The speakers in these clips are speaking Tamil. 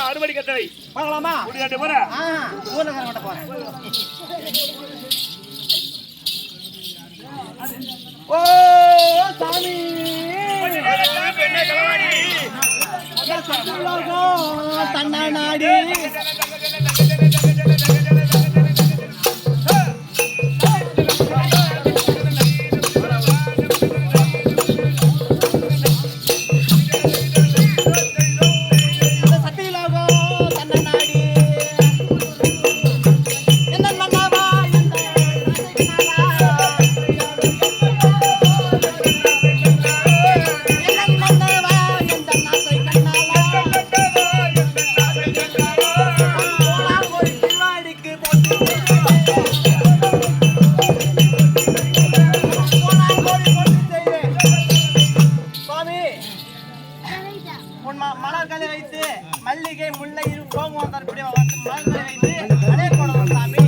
அறுபடி கட்டளை பார்க்கலாமா? ஊர்ல போற ஊர்ல போறேன். ஓ சாமி தன்னா நாடி மலர்களை வைத்து மல்லிகை முல்லை கோமுகம் தரக்கூடிய மலர்களை வைத்து அதே போடணும் சாமி.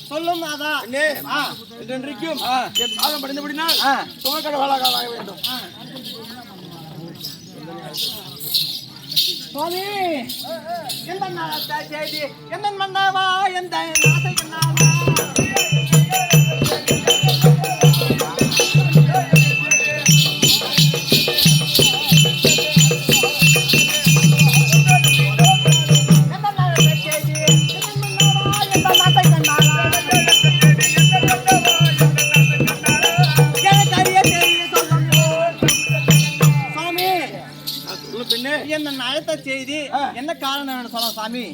சொல்லும் என்றென்றைக்கும் என் பாதம் படிந்தபடினால் சுமக்கட வாழாக வேண்டும். சுவாமி எந்த நாளத்தை செய்தி எந்த மன்னவா எந்த நாசை கண்ணாவா என்ன அழைத்த செய்தி என்ன காரணம் சொல்ல சாமி.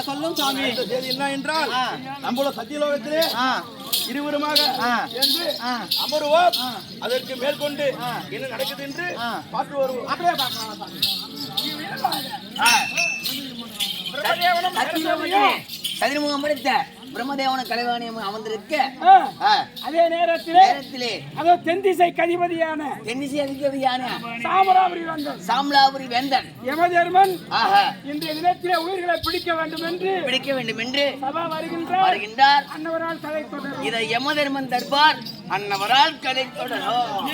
சொல்லும் சாமி. என்ன என்றால் நம்மள சத்தியலோகத்திலே இருவருமாக அமருவோம். அதற்கு மேற்கொண்டு என்ன நடக்குது என்று பார்த்து வருவோம். அப்படியே பார்க்கலாம். கதிர்முகம் படித்த பிரம்மதேவன கலைவாணியம் அமர்ந்திருக்க அதே நேரத்திலே அதோ தென்திசை அதிபதியான சாமலாபுரி வேந்தன் யமதர்மன் இன்றைய தினத்திலே உயிர்களை பிடிக்க வேண்டும் என்று சபா வருகின்றார். அன்னவரால் கதை தொடரும். இதை யமதர்மன் தர்பார் அன்னவரால் கதை தொடரும்.